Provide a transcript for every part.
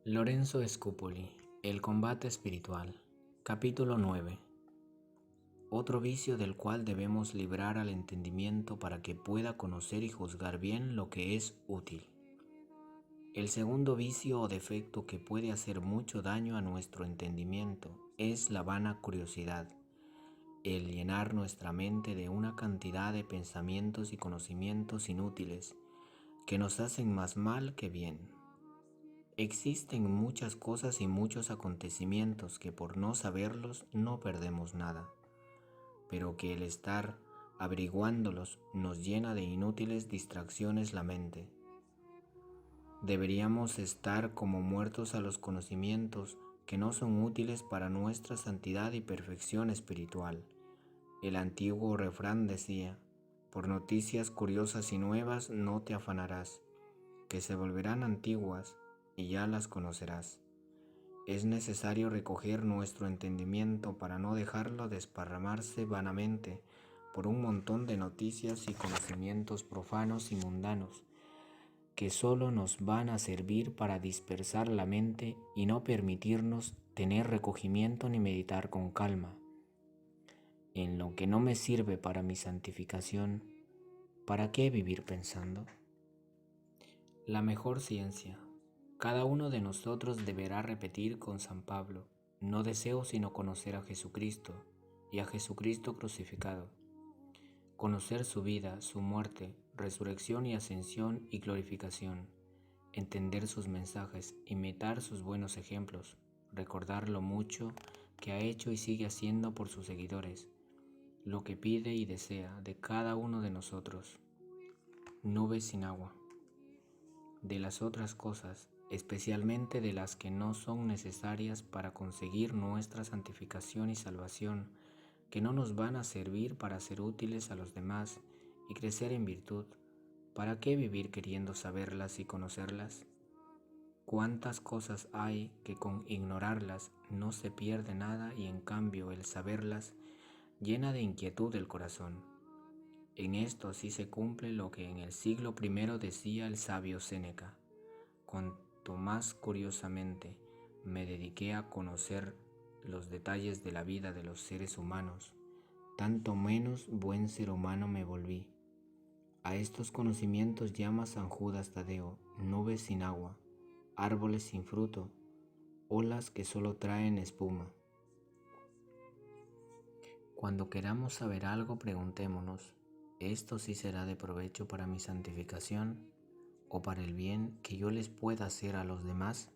Lorenzo Scupoli, El combate espiritual. Capítulo 9. Otro vicio del cual debemos librar al entendimiento para que pueda conocer y juzgar bien lo que es útil. El segundo vicio o defecto que puede hacer mucho daño a nuestro entendimiento es la vana curiosidad, el llenar nuestra mente de una cantidad de pensamientos y conocimientos inútiles que nos hacen más mal que bien. Existen muchas cosas y muchos acontecimientos que por no saberlos no perdemos nada, pero que el estar averiguándolos nos llena de inútiles distracciones la mente. Deberíamos estar como muertos a los conocimientos que no son útiles para nuestra santidad y perfección espiritual. El antiguo refrán decía: por noticias curiosas y nuevas no te afanarás, que se volverán antiguas y ya las conocerás. Es necesario recoger nuestro entendimiento para no dejarlo desparramarse vanamente por un montón de noticias y conocimientos profanos y mundanos, que solo nos van a servir para dispersar la mente y no permitirnos tener recogimiento ni meditar con calma. En lo que no me sirve para mi santificación, ¿para qué vivir pensando? La mejor ciencia. Cada uno de nosotros deberá repetir con San Pablo: no deseo sino conocer a Jesucristo y a Jesucristo crucificado, conocer su vida, su muerte, resurrección y ascensión y glorificación, entender sus mensajes, imitar sus buenos ejemplos, recordar lo mucho que ha hecho y sigue haciendo por sus seguidores, lo que pide y desea de cada uno de nosotros. Nubes sin agua. De las otras cosas, especialmente de las que no son necesarias para conseguir nuestra santificación y salvación, que no nos van a servir para ser útiles a los demás y crecer en virtud, ¿para qué vivir queriendo saberlas y conocerlas? ¿Cuántas cosas hay que con ignorarlas no se pierde nada y en cambio el saberlas llena de inquietud el corazón? En esto sí se cumple lo que en el siglo I decía el sabio Séneca: cuanto más curiosamente me dediqué a conocer los detalles de la vida de los seres humanos, tanto menos buen ser humano me volví. A estos conocimientos llama San Judas Tadeo nubes sin agua, árboles sin fruto, olas que solo traen espuma. Cuando queramos saber algo, preguntémonos: ¿esto sí será de provecho para mi santificación o para el bien que yo les pueda hacer a los demás?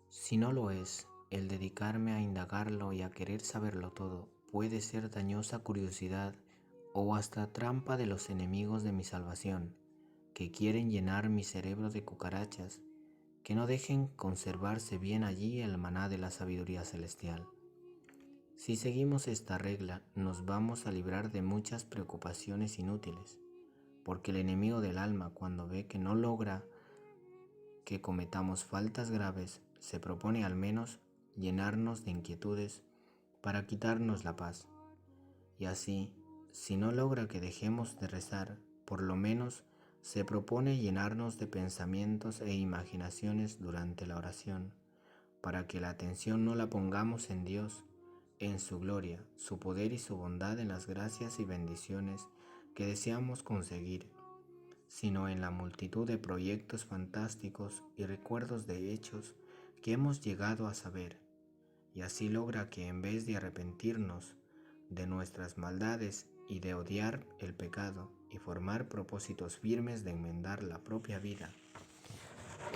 Si no lo es, el dedicarme a indagarlo y a querer saberlo todo puede ser dañosa curiosidad o hasta trampa de los enemigos de mi salvación, que quieren llenar mi cerebro de cucarachas, que no dejen conservarse bien allí el maná de la sabiduría celestial. Si seguimos esta regla, nos vamos a librar de muchas preocupaciones inútiles, porque el enemigo del alma, cuando ve que no logra que cometamos faltas graves, se propone al menos llenarnos de inquietudes para quitarnos la paz. Y así, si no logra que dejemos de rezar, por lo menos se propone llenarnos de pensamientos e imaginaciones durante la oración, para que la atención no la pongamos en Dios, en su gloria, su poder y su bondad, en las gracias y bendiciones que deseamos conseguir, sino en la multitud de proyectos fantásticos y recuerdos de hechos que hemos llegado a saber, y así logra que en vez de arrepentirnos de nuestras maldades y de odiar el pecado y formar propósitos firmes de enmendar la propia vida,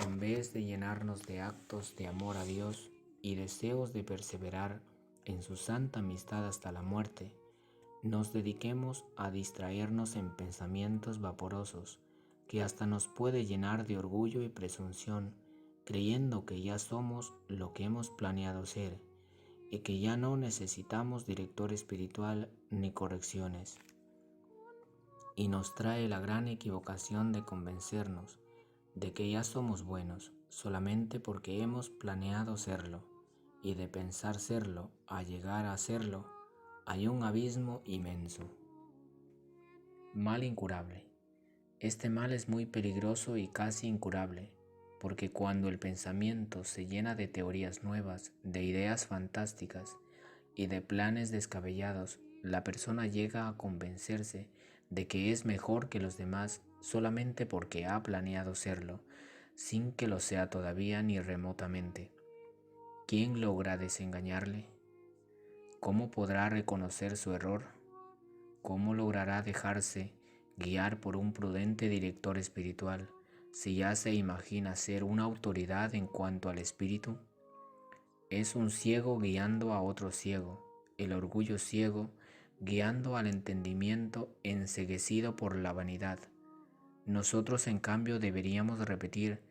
en vez de llenarnos de actos de amor a Dios y deseos de perseverar en su santa amistad hasta la muerte, nos dediquemos a distraernos en pensamientos vaporosos que hasta nos puede llenar de orgullo y presunción, creyendo que ya somos lo que hemos planeado ser y que ya no necesitamos director espiritual ni correcciones. Y nos trae la gran equivocación de convencernos de que ya somos buenos solamente porque hemos planeado serlo, y de pensar serlo a llegar a serlo hay un abismo inmenso. Mal incurable. Este mal es muy peligroso y casi incurable, porque cuando el pensamiento se llena de teorías nuevas, de ideas fantásticas y de planes descabellados, la persona llega a convencerse de que es mejor que los demás solamente porque ha planeado serlo, sin que lo sea todavía ni remotamente. ¿Quién logra desengañarle? ¿Cómo podrá reconocer su error? ¿Cómo logrará dejarse guiar por un prudente director espiritual si ya se imagina ser una autoridad en cuanto al espíritu? Es un ciego guiando a otro ciego, el orgullo ciego guiando al entendimiento enceguecido por la vanidad. Nosotros, en cambio, deberíamos repetir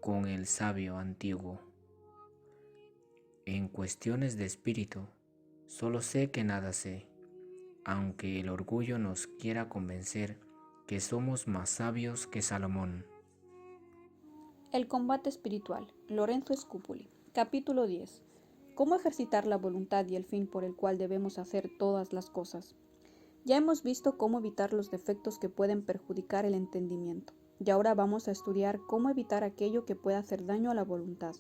con el sabio antiguo: en cuestiones de espíritu, solo sé que nada sé, aunque el orgullo nos quiera convencer que somos más sabios que Salomón. El combate espiritual. Lorenzo Scupoli. Capítulo 10. ¿Cómo ejercitar la voluntad y el fin por el cual debemos hacer todas las cosas? Ya hemos visto cómo evitar los defectos que pueden perjudicar el entendimiento, y ahora vamos a estudiar cómo evitar aquello que pueda hacer daño a la voluntad,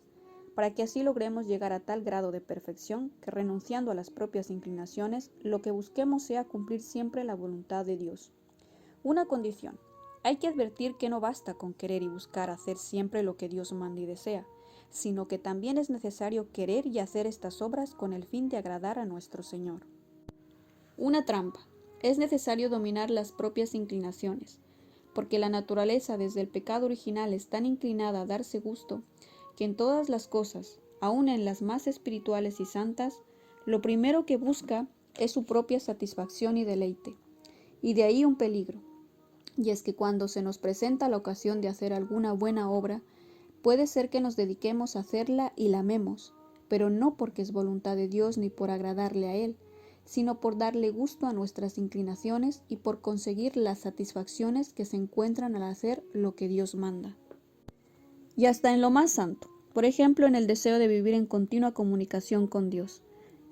para que así logremos llegar a tal grado de perfección que, renunciando a las propias inclinaciones, lo que busquemos sea cumplir siempre la voluntad de Dios. Una condición. Hay que advertir que no basta con querer y buscar hacer siempre lo que Dios manda y desea, sino que también es necesario querer y hacer estas obras con el fin de agradar a nuestro Señor. Una trampa. Es necesario dominar las propias inclinaciones, porque la naturaleza desde el pecado original es tan inclinada a darse gusto, que en todas las cosas, aun en las más espirituales y santas, lo primero que busca es su propia satisfacción y deleite. Y de ahí un peligro. Y es que cuando se nos presenta la ocasión de hacer alguna buena obra, puede ser que nos dediquemos a hacerla y la amemos, pero no porque es voluntad de Dios ni por agradarle a Él, sino por darle gusto a nuestras inclinaciones y por conseguir las satisfacciones que se encuentran al hacer lo que Dios manda. Y hasta en lo más santo, por ejemplo en el deseo de vivir en continua comunicación con Dios.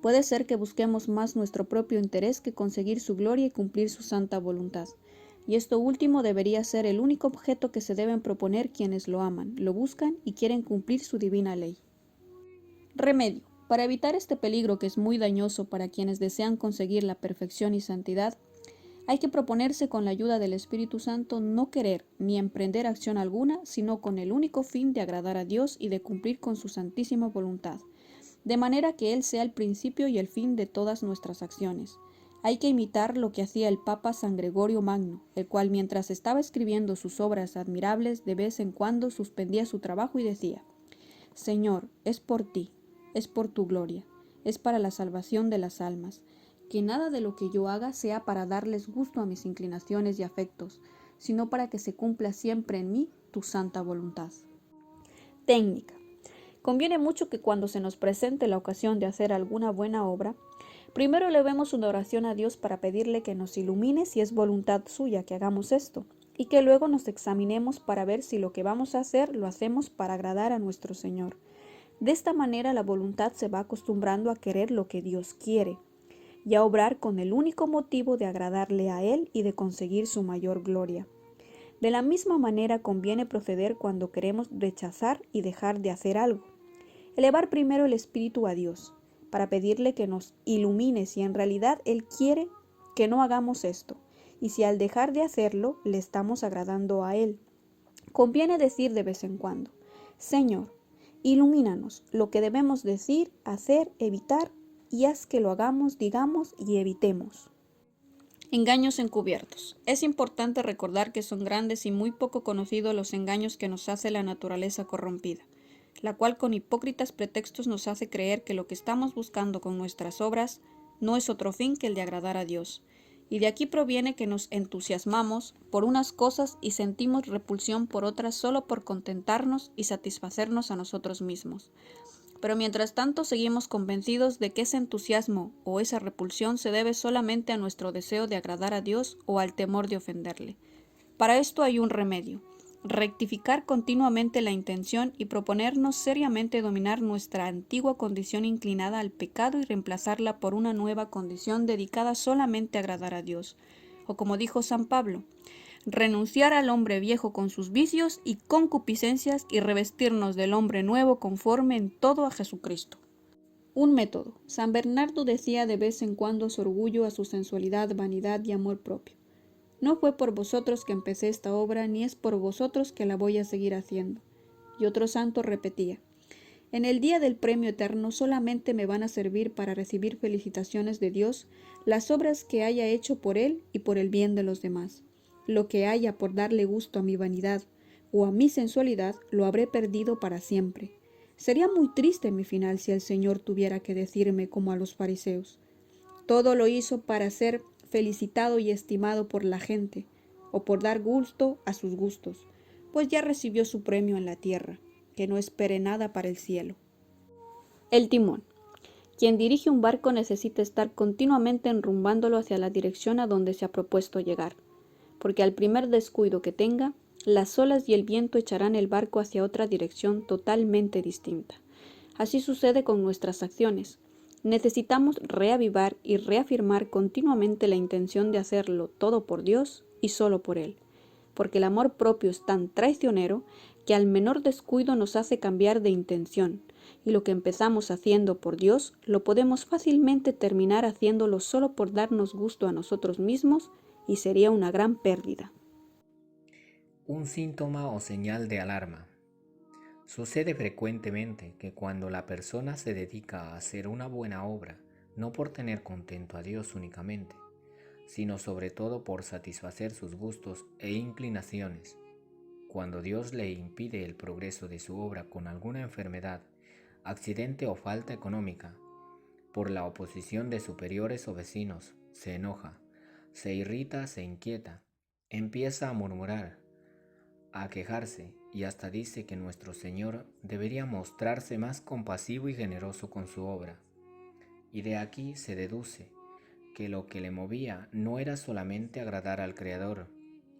Puede ser que busquemos más nuestro propio interés que conseguir su gloria y cumplir su santa voluntad. Y esto último debería ser el único objeto que se deben proponer quienes lo aman, lo buscan y quieren cumplir su divina ley. Remedio. Para evitar este peligro que es muy dañoso para quienes desean conseguir la perfección y santidad, hay que proponerse con la ayuda del Espíritu Santo no querer ni emprender acción alguna, sino con el único fin de agradar a Dios y de cumplir con su santísima voluntad, de manera que Él sea el principio y el fin de todas nuestras acciones. Hay que imitar lo que hacía el Papa San Gregorio Magno, el cual mientras estaba escribiendo sus obras admirables de vez en cuando suspendía su trabajo y decía: Señor, es por ti, es por tu gloria, es para la salvación de las almas, que nada de lo que yo haga sea para darles gusto a mis inclinaciones y afectos, sino para que se cumpla siempre en mí tu santa voluntad. Técnica. Conviene mucho que cuando se nos presente la ocasión de hacer alguna buena obra, primero elevemos una oración a Dios para pedirle que nos ilumine si es voluntad suya que hagamos esto, y que luego nos examinemos para ver si lo que vamos a hacer lo hacemos para agradar a nuestro Señor. De esta manera la voluntad se va acostumbrando a querer lo que Dios quiere, y a obrar con el único motivo de agradarle a Él y de conseguir su mayor gloria. De la misma manera conviene proceder cuando queremos rechazar y dejar de hacer algo. Elevar primero el espíritu a Dios, para pedirle que nos ilumine si en realidad Él quiere que no hagamos esto, y si al dejar de hacerlo le estamos agradando a Él. Conviene decir de vez en cuando: Señor, ilumínanos lo que debemos decir, hacer, evitar, y haz que lo hagamos, digamos y evitemos. Engaños encubiertos. Es importante recordar que son grandes y muy poco conocidos los engaños que nos hace la naturaleza corrompida, la cual con hipócritas pretextos nos hace creer que lo que estamos buscando con nuestras obras no es otro fin que el de agradar a Dios. Y de aquí proviene que nos entusiasmamos por unas cosas y sentimos repulsión por otras solo por contentarnos y satisfacernos a nosotros mismos. Pero mientras tanto seguimos convencidos de que ese entusiasmo o esa repulsión se debe solamente a nuestro deseo de agradar a Dios o al temor de ofenderle. Para esto hay un remedio: rectificar continuamente la intención y proponernos seriamente dominar nuestra antigua condición inclinada al pecado y reemplazarla por una nueva condición dedicada solamente a agradar a Dios. O como dijo San Pablo: renunciar al hombre viejo con sus vicios y concupiscencias y revestirnos del hombre nuevo conforme en todo a Jesucristo. Un método. San Bernardo decía de vez en cuando su orgullo a su sensualidad, vanidad y amor propio. No fue por vosotros que empecé esta obra, ni es por vosotros que la voy a seguir haciendo. Y otro santo repetía: en el día del premio eterno solamente me van a servir para recibir felicitaciones de Dios las obras que haya hecho por Él y por el bien de los demás. Lo que haya por darle gusto a mi vanidad o a mi sensualidad lo habré perdido para siempre. Sería muy triste mi final si el Señor tuviera que decirme como a los fariseos: todo lo hizo para ser felicitado y estimado por la gente, o por dar gusto a sus gustos, pues ya recibió su premio en la tierra, que no espere nada para el cielo. El timón. Quien dirige un barco necesita estar continuamente enrumbándolo hacia la dirección a donde se ha propuesto llegar, porque al primer descuido que tenga, las olas y el viento echarán el barco hacia otra dirección totalmente distinta. Así sucede con nuestras acciones. Necesitamos reavivar y reafirmar continuamente la intención de hacerlo todo por Dios y solo por Él, porque el amor propio es tan traicionero que al menor descuido nos hace cambiar de intención, y lo que empezamos haciendo por Dios lo podemos fácilmente terminar haciéndolo solo por darnos gusto a nosotros mismos, y sería una gran pérdida. Un síntoma o señal de alarma. Sucede frecuentemente que cuando la persona se dedica a hacer una buena obra, no por tener contento a Dios únicamente, sino sobre todo por satisfacer sus gustos e inclinaciones, cuando Dios le impide el progreso de su obra con alguna enfermedad, accidente o falta económica, por la oposición de superiores o vecinos, se enoja, se irrita, se inquieta, empieza a murmurar, a quejarse y hasta dice que nuestro Señor debería mostrarse más compasivo y generoso con su obra. Y de aquí se deduce que lo que le movía no era solamente agradar al Creador,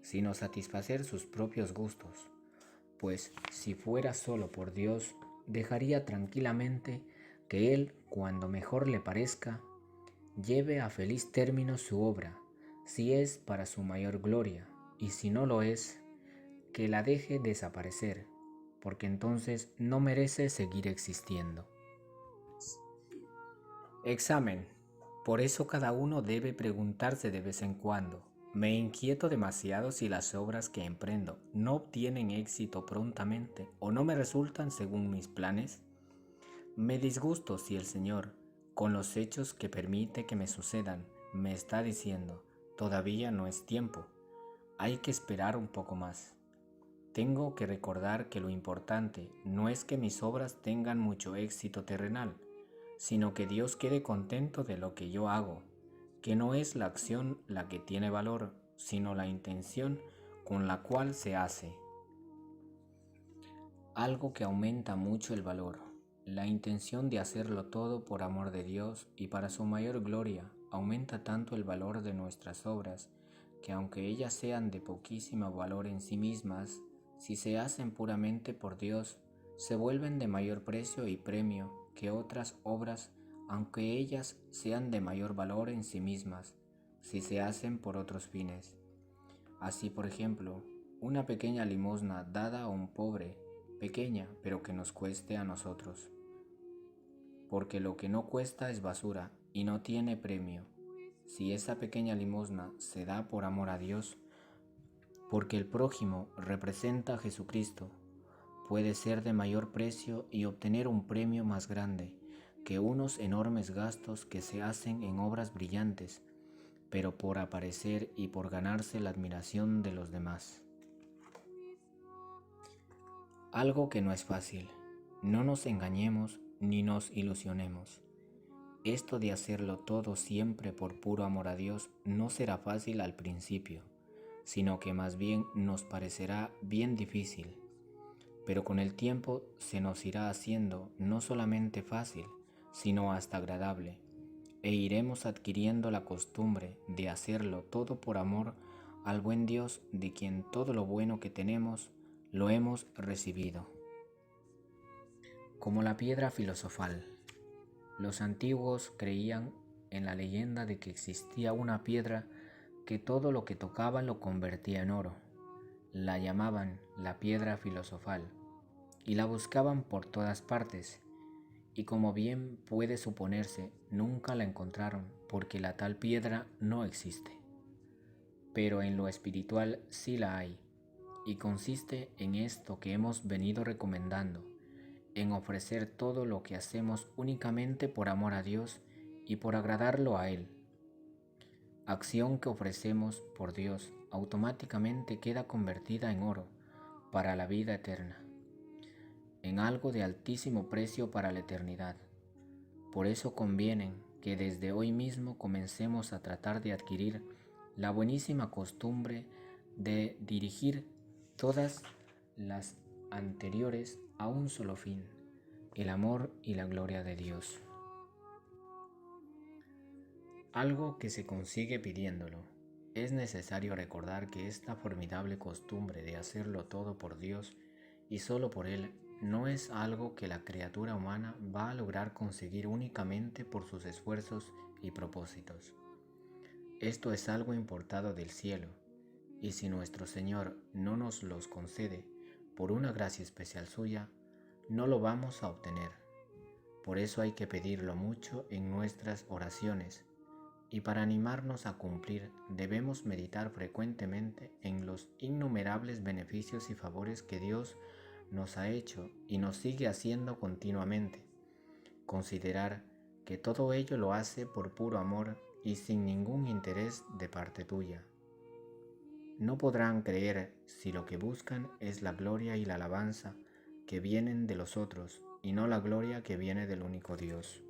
sino satisfacer sus propios gustos, pues si fuera solo por Dios, dejaría tranquilamente que Él, cuando mejor le parezca, lleve a feliz término su obra, si es para su mayor gloria, y si no lo es, que la deje desaparecer, porque entonces no merece seguir existiendo. Examen. Por eso cada uno debe preguntarse de vez en cuando: ¿me inquieto demasiado si las obras que emprendo no obtienen éxito prontamente o no me resultan según mis planes? ¿Me disgusto si el Señor, con los hechos que permite que me sucedan, me está diciendo: todavía no es tiempo, hay que esperar un poco más? Tengo que recordar que lo importante no es que mis obras tengan mucho éxito terrenal, sino que Dios quede contento de lo que yo hago, que no es la acción la que tiene valor, sino la intención con la cual se hace. Algo que aumenta mucho el valor, la intención de hacerlo todo por amor de Dios y para su mayor gloria, aumenta tanto el valor de nuestras obras, que aunque ellas sean de poquísimo valor en sí mismas, si se hacen puramente por Dios, se vuelven de mayor precio y premio que otras obras, aunque ellas sean de mayor valor en sí mismas, si se hacen por otros fines. Así, por ejemplo, una pequeña limosna dada a un pobre, pequeña pero que nos cueste a nosotros, porque lo que no cuesta es basura y no tiene premio. Si esa pequeña limosna se da por amor a Dios, porque el prójimo representa a Jesucristo, puede ser de mayor precio y obtener un premio más grande que unos enormes gastos que se hacen en obras brillantes, pero por aparecer y por ganarse la admiración de los demás. Algo que no es fácil. No nos engañemos ni nos ilusionemos. Esto de hacerlo todo siempre por puro amor a Dios no será fácil al principio, sino que más bien nos parecerá bien difícil, pero con el tiempo se nos irá haciendo no solamente fácil, sino hasta agradable, e iremos adquiriendo la costumbre de hacerlo todo por amor al buen Dios, de quien todo lo bueno que tenemos lo hemos recibido. Como la piedra filosofal. Los antiguos creían en la leyenda de que existía una piedra que todo lo que tocaban lo convertía en oro. La llamaban la piedra filosofal y la buscaban por todas partes, y como bien puede suponerse, nunca la encontraron porque la tal piedra no existe. Pero en lo espiritual sí la hay, y consiste en esto que hemos venido recomendando, en ofrecer todo lo que hacemos únicamente por amor a Dios y por agradarlo a Él. Acción que ofrecemos por Dios automáticamente queda convertida en oro para la vida eterna, en algo de altísimo precio para la eternidad. Por eso conviene que desde hoy mismo comencemos a tratar de adquirir la buenísima costumbre de dirigir todas las anteriores a un solo fin, el amor y la gloria de Dios. Algo que se consigue pidiéndolo. Es necesario recordar que esta formidable costumbre de hacerlo todo por Dios y solo por Él no es algo que la criatura humana va a lograr conseguir únicamente por sus esfuerzos y propósitos. Esto es algo importado del cielo, y si nuestro Señor no nos los concede por una gracia especial suya, no lo vamos a obtener. Por eso hay que pedirlo mucho en nuestras oraciones, y para animarnos a cumplir debemos meditar frecuentemente en los innumerables beneficios y favores que Dios nos ha hecho y nos sigue haciendo continuamente. Considerar que todo ello lo hace por puro amor y sin ningún interés de parte tuya. No podrán creer si lo que buscan es la gloria y la alabanza que vienen de los otros y no la gloria que viene del único Dios.